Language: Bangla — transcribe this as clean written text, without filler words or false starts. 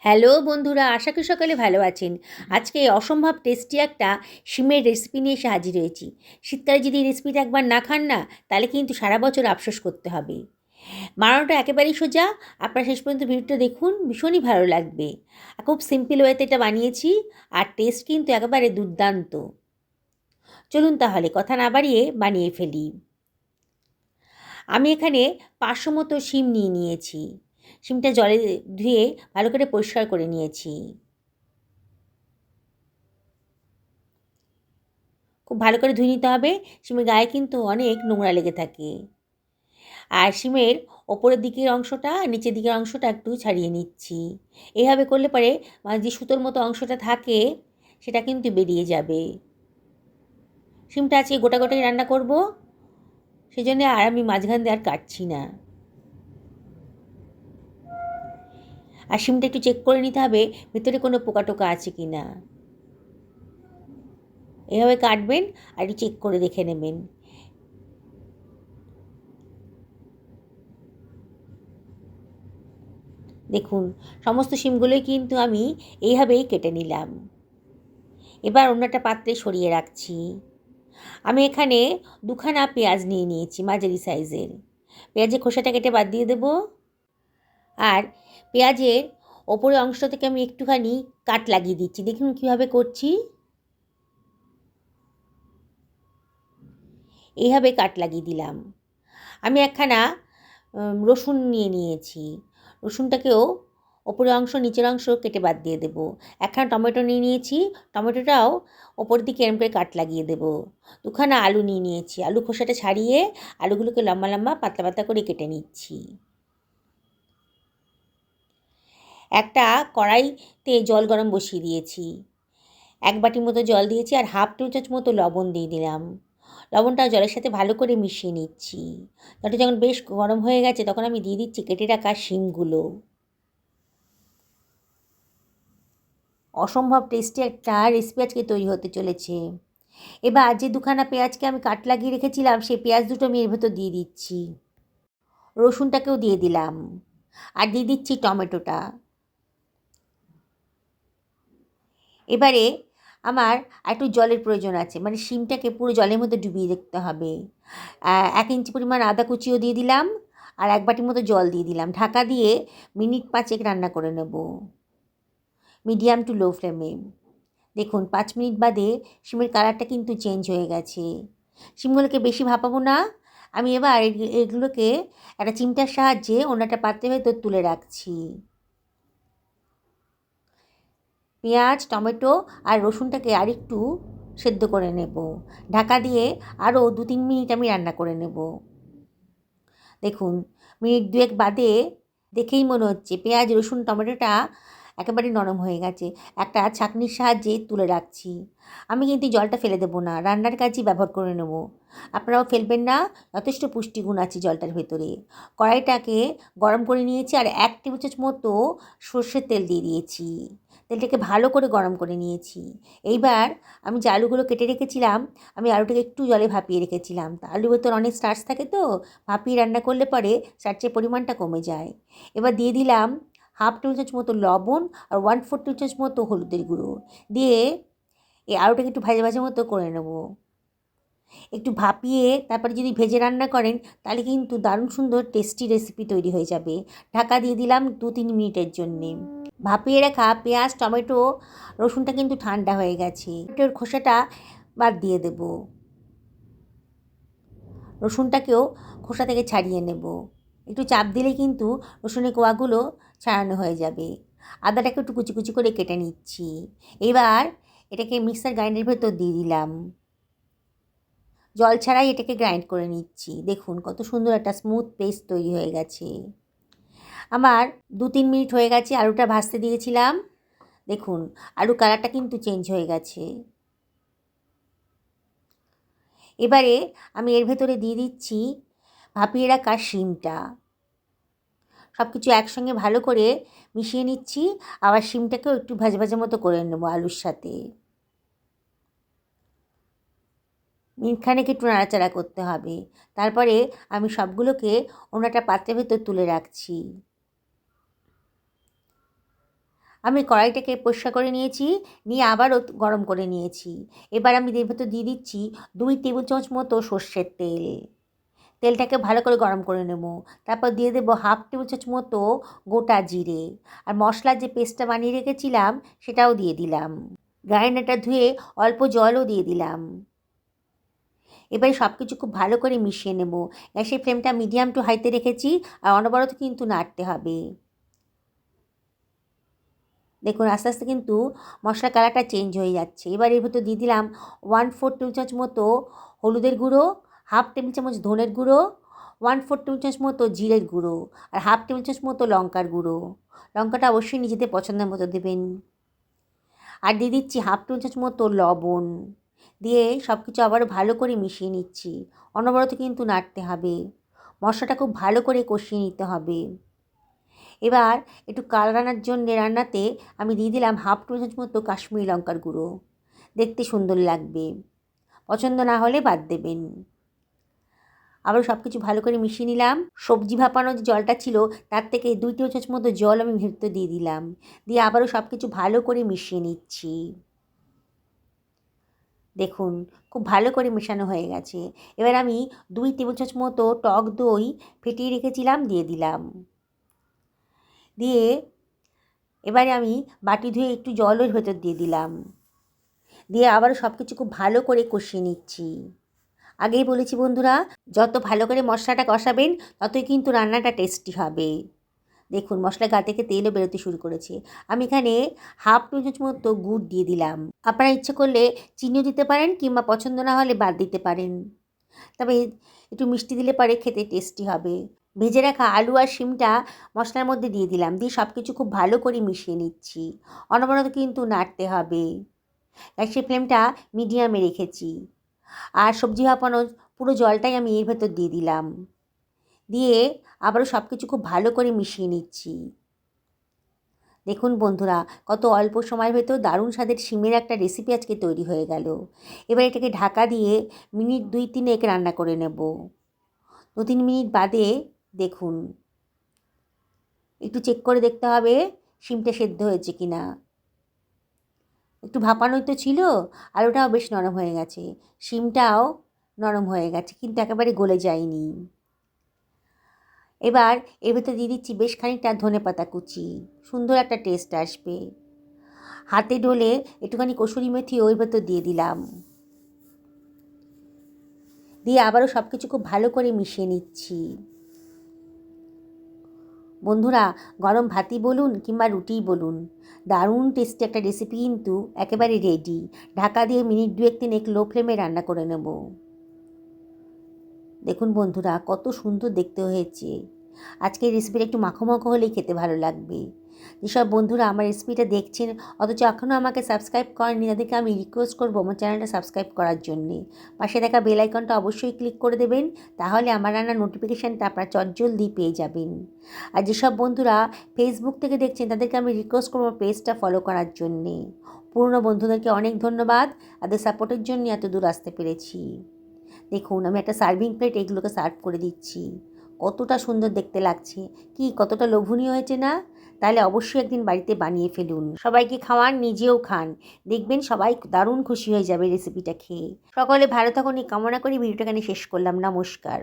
হ্যালো বন্ধুরা, আশা করি সকালে ভালো আছেন। আজকে অসম্ভব টেস্টি একটা শিমের রেসিপি নিয়ে এসে হাজির হয়েছি। শীতকালে যদি এই রেসিপিটা একবার না খান না, তাহলে কিন্তু সারা বছর আফসোস করতে হবে। বানানোটা একেবারেই সোজা। আপনারা শেষ পর্যন্ত ভিডিওটা দেখুন, ভীষণই ভালো লাগবে। খুব সিম্পল ওয়েতে এটা বানিয়েছি, আর টেস্ট কিন্তু একেবারে দুর্দান্ত। চলুন তাহলে কথা না বাড়িয়ে বানিয়ে ফেলি। আমি এখানে 500 মতো শিম নিয়ে নিয়েছি। শিমটা জলে ধুয়ে ভালো করে পরিষ্কার করে নিয়েছি। খুব ভালো করে ধুয়ে নিতে হবে। শিমের গায়ে কিন্তু অনেক নোংরা লেগে থাকে। আর শিমের ওপরের দিকের অংশটা নিচের দিকের অংশটা একটু ছাড়িয়ে নিচ্ছি। এইভাবে করলে পরে যে সুতোর মতো অংশটা থাকে সেটা কিন্তু বেরিয়ে যাবে। শিমটা আজকে গোটা গোটাই রান্না করব, সেজন্য আর আমি মাঝখান দিয়ে আর কাটছি না। আর শিমটা একটু চেক করে নিতে হবে ভেতরে কোনো পোকা টোকা আছে কি না। এভাবে কাটবেন আর একটু চেক করে দেখে নেবেন। দেখুন, সমস্ত শিমগুলোই কিন্তু আমি এইভাবেই কেটে নিলাম। এবার অন্য একটা পাত্রে সরিয়ে রাখছি। আমি এখানে দুখানা পেঁয়াজ নিয়ে নিয়েছি মাঝারি সাইজের। পেঁয়াজের খোসাটা কেটে বাদ দিয়ে দেব। আর পেঁয়াজের ওপরের অংশ থেকে আমি একটুখানি কাট লাগিয়ে দিচ্ছি। দেখুন কীভাবে করছি। এইভাবে কাট লাগিয়ে দিলাম। আমি একখানা রসুন নিয়ে নিয়েছি। রসুনটাকেও ওপরের অংশ নিচের অংশ কেটে বাদ দিয়ে দেবো। একখানা টমেটো নিয়ে নিয়েছি। টমেটোটাও ওপর দিকে এরম করে কাট লাগিয়ে দেবো। দুখানা আলু নিয়ে নিয়েছি। আলু খোসাটা ছাড়িয়ে আলুগুলোকে লম্বা লম্বা পাতলা পাতলা করে কেটে নিচ্ছি। একটা কড়াইতে জল গরম বসিয়ে দিয়েছি। 1 বাটি মতো জল দিয়েছি আর হাফ টেবিল চামচ মতো লবণ দিয়ে দিলাম। লবণটা জলের সাথে ভালো করে মিশিয়ে নিচ্ছি। জলটা যখন বেশ গরম হয়ে গেছে তখন আমি দিয়ে দিচ্ছি কেটে রাখা শিমগুলো। অসম্ভব টেস্টি একটা রেসিপি আজকে তৈরি হতে চলেছে। এবার যে দুখানা পেঁয়াজকে আমি কাট লাগিয়ে রেখেছিলাম সেই পেঁয়াজ দুটো আমি এর ভেতর দিয়ে দিচ্ছি। রসুনটাকেও দিয়ে দিলাম আর দিয়ে দিচ্ছি টমেটোটা। এবারে আমার একটু জলের প্রয়োজন আছে, মানে শিমটাকে পুরো জলের মধ্যে ডুবিয়ে রাখতে হবে। 1 ইঞ্চি পরিমাণ আদা কুচিও দিয়ে দিলাম আর 1 বাটির মতো জল দিয়ে দিলাম। ঢাকা দিয়ে মিনিট 5 রান্না করে নেব মিডিয়াম টু লো ফ্লেমে। দেখুন 5 মিনিট বাদে শিমের কালারটা কিন্তু চেঞ্জ হয়ে গেছে। শিমগুলোকে বেশি ভাপাবো না। আমি এবার এগুলোকে একটা চিমটার সাহায্যে অন্য একটা পাত্রের ভেতর তুলে রাখছি। পেঁয়াজ, টমেটো আর রসুনটাকে আরেকটু সেদ্ধ করে নেব। ঢাকা দিয়ে আরও 2-3 মিনিট আমি রান্না করে নেব। দেখুন মিনিট 2 বাদে দেখেই মনে হচ্ছে পেঁয়াজ, রসুন, টমেটোটা একেবারে নরম হয়ে গেছে। একটা ছাঁকনির সাহায্যে তুলে রাখছি। আমি কিন্তু জলটা ফেলে দেবো না, রান্নার কাজেই ব্যবহার করে নেব। আপনারাও ফেলবেন না, যথেষ্ট পুষ্টিগুণ আছে জলটার ভেতরে। কড়াইটাকে গরম করে নিয়েছি আর 1 টেবিল চামচ মতো সর্ষের তেল দিয়ে দিয়েছি। তেলটাকে ভালো করে গরম করে নিয়েছি। এইবার আমি যে আলুগুলো কেটে রেখেছিলাম, আমি আলুটাকে একটু জলে ভাপিয়ে রেখেছিলাম। তা আলুর ভেতর অনেক স্টার্চ থাকে তো, ভাপিয়ে রান্না করলে পরে স্টার্চের পরিমাণটা কমে যায়। এবার দিয়ে দিলাম হাফ টেবিল চামচ মতো লবণ আর 1/4 টেবিল চামচ মতো হলুদের গুঁড়ো দিয়ে এই আলুটাকে একটু ভাজা ভাজা মতো করে নেব। একটু ভাপিয়ে তারপরে যদি ভেজে রান্না করেন তাহলে কিন্তু দারুণ সুন্দর টেস্টি রেসিপি তৈরি হয়ে যাবে। ঢাকা দিয়ে দিলাম 2-3 মিনিটের জন্যে। ভাপিয়ে রাখা পেঁয়াজ, টমেটো, রসুনটা কিন্তু ঠান্ডা হয়ে গেছে। টমেটোর খোসাটা বাদ দিয়ে দেব। রসুনটাকেও খোসা থেকে ছাড়িয়ে নেব। একটু চাপ দিলেই কিন্তু রসুনের কোয়াগুলো ছাড়ানো হয়ে যাবে। আদাটাকে একটু কুচি কুচি করে কেটে নিচ্ছি। এবার এটাকে মিক্সার গ্রাইন্ডারের ভেতর দিয়ে দিলাম। জল ছাড়াই এটাকে গ্রাইন্ড করে নিচ্ছি। দেখুন কত সুন্দর একটা স্মুথ পেস্ট তৈরি হয়ে গেছে। আমার 2-3 মিনিট হয়ে গেছে, আলুটা ভাজতে দিয়েছিলাম। দেখুন আলুর কালারটা কিন্তু চেঞ্জ হয়ে গেছে। এবারে আমি এর ভেতরে দিয়ে দিচ্ছি ভাপিয়ে রাখা শিমটা। সব কিছু একসঙ্গে ভালো করে মিশিয়ে নিচ্ছি। আবার শিমটাকেও একটু ভাজা ভাজা মতো করে নেব আলুর সাথে। মিনিটখানেক একটু নাড়াচাড়া করতে হবে। তারপরে আমি সবগুলোকে অন্য একটা পাত্রের ভেতর তুলে রাখছি। আমি কড়াইটাকে পরিষ্কার করে নিয়েছি, নিয়ে আবারও গরম করে নিয়েছি। এবার আমি এর ভেতর দিয়ে দিচ্ছি 2 টেবিল চামচ মতো সর্ষের তেল। তেলটাকে ভালো করে গরম করে নেব। তারপর দিয়ে দেবো 1/2 টেবিল চামচ মতো গোটা জিরে। আর মশলার যে পেস্টটা বানিয়ে রেখেছিলাম সেটাও দিয়ে দিলাম। গ্রাইন্ডারটা ধুয়ে অল্প জলও দিয়ে দিলাম। এবারে সব কিছু খুব ভালো করে মিশিয়ে নেব। গ্যাসের ফ্লেমটা মিডিয়াম টু হাইতে রেখেছি, আর অনবরত কিন্তু নাড়তে হবে। দেখুন আস্তে আস্তে কিন্তু মশলার কালারটা চেঞ্জ হয়ে যাচ্ছে। এবার এর ভেতর দিয়ে দিলাম 1/4 টেবিল চামচ মতো হলুদের গুঁড়ো, 1/2 টেবিল চামচ ধনের গুঁড়ো, 1/4 টেবিল চামচ মতো জিরের গুঁড়ো, আর 1/2 টেবিল চামচ মতো লঙ্কার গুঁড়ো। লঙ্কাটা অবশ্যই নিজেদের পছন্দের মতো দেবেন। আর দিয়ে দিচ্ছি 1/2 টেবিল চামচ মতো লবণ। দিয়ে সব কিছু আবারও ভালো করে মিশিয়ে নিচ্ছি। অনবরত কিন্তু নাড়তে হবে। মশলাটা খুব ভালো করে কষিয়ে নিতে হবে। এবার একটু কালার আনার জন্যে রান্নাতে আমি দিয়ে দিলাম 1/2 টেবিল চামচ মতো কাশ্মীরি লঙ্কার গুঁড়ো। দেখতে সুন্দর লাগবে। পছন্দ না হলে বাদ দেবেন। আবারও সব কিছু ভালো করে মিশিয়ে নিলাম। সবজি ভাপানোর যে জলটা ছিল তার থেকে 2 টেবিল চামচ মতো জল আমি ভেতরে দিয়ে দিলাম। দিয়ে আবারও সব কিছু ভালো করে মিশিয়ে নিচ্ছি। দেখুন খুব ভালো করে মেশানো হয়ে গেছে। এবার আমি 2 টেবিল চামচ মতো টক দই ফেটিয়ে রেখেছিলাম দিয়ে দিলাম। দিয়ে এবারে আমি বাটি ধুয়ে একটু জল ওর ভেতর দিয়ে দিলাম। দিয়ে আবারও সব কিছু খুব ভালো করে কষিয়ে নিচ্ছি। আগেই বলেছি বন্ধুরা, যত ভালো করে মশলাটা কষাবেন ততই কিন্তু রান্নাটা টেস্টি হবে। দেখুন মশলা গা থেকে তেলও বেরোতে শুরু করেছে। আমি এখানে 1/2 টেবিল চামচ মতো গুড় দিয়ে দিলাম। আপনারা ইচ্ছে করলে চিনিও দিতে পারেন, কিংবা পছন্দ না হলে বাদ দিতে পারেন। তবে একটু মিষ্টি দিলে পরে খেতে টেস্টি হবে। ভেজে রাখা আলু আর শিমটা মশলার মধ্যে দিয়ে দিলাম। দিয়ে সব কিছু খুব ভালো করে মিশিয়ে নিচ্ছি। অনবরত কিন্তু নাড়তে হবে। গ্যাসের ফ্লেমটা মিডিয়ামে রেখেছি। আর সবজি ভাপানোর পুরো জলটাই আমি এর ভেতর দিয়ে দিলাম। দিয়ে আবারও সব কিছু খুব ভালো করে মিশিয়ে নিচ্ছি। দেখুন বন্ধুরা, কত অল্প সময়ের ভেতর দারুণ স্বাদের শিমের একটা রেসিপি আজকে তৈরি হয়ে গেল। এবার এটাকে ঢাকা দিয়ে মিনিট 2-3 রান্না করে নেব। 2-3 মিনিট বাদে দেখুন, একটু চেক করে দেখতে হবে শিমটা সেদ্ধ হয়েছে কি না। একটু ভাপানোই তো ছিল, আলুটাও বেশ নরম হয়ে গেছে, শিমটাও নরম হয়ে গেছে, কিন্তু একেবারে গলে যায়নি। এবার এর ভেতরে দিয়ে দিচ্ছি বেশ খানিকটা ধনেপাতা কুচি। সুন্দর একটা টেস্ট আসবে। হাতে ডলে একটুখানি কসুরি মেথি ওর ভেতর দিয়ে দিলাম। দিয়ে আবারও সব কিছু খুব ভালো করে মিশিয়ে নিচ্ছি। বন্ধুরা, গরম ভাতই বলুন কিংবা রুটিই বলুন, দারুণ টেস্টি একটা রেসিপি কিন্তু একেবারে রেডি। ঢাকা দিয়ে মিনিট 2-3 লো ফ্লেমে রান্না করে নেব। দেখুন বন্ধুরা, কত সুন্দর দেখতে হয়েছে। আজকের রেসিপিটা একটু মাখো মাখো হলেই খেতে ভালো লাগবে। যেসব বন্ধুরা আমার রেসিপিটা দেখছেন অথচ এখনও আমাকে সাবস্ক্রাইব করেননি, তাদেরকে আমি রিকোয়েস্ট করবো আমার চ্যানেলটা সাবস্ক্রাইব করার জন্যে। পাশে থাকা বেল আইকনটা অবশ্যই ক্লিক করে দেবেন, তাহলে আমার রান্নার নোটিফিকেশানটা আপনারা চটজলদি পেয়ে যাবেন। আর যেসব বন্ধুরা ফেসবুক থেকে দেখছেন তাদেরকে আমি রিকোয়েস্ট করবো পেজটা ফলো করার জন্যে। পুরনো বন্ধুদেরকে অনেক ধন্যবাদ, তাদের সাপোর্টের জন্য এত দূর আসতে পেরেছি। দেখুন আমি একটা সার্ভিং প্লেট এগুলোকে সার্ভ করে দিচ্ছি। কতটা সুন্দর দেখতে লাগছে, কি কতটা লোভনীয় হয়েছে না? তাহলে অবশ্যই একদিন বাড়িতে বানিয়ে ফেলুন, সবাইকে খাওয়ান, নিজেও খান। দেখবেন সবাই দারুণ খুশি হয়ে যাবে রেসিপিটা খেয়ে। সকলে ভালো থাকুন এই কামনা করি ভিডিওটা এখানে শেষ করলাম। নমস্কার।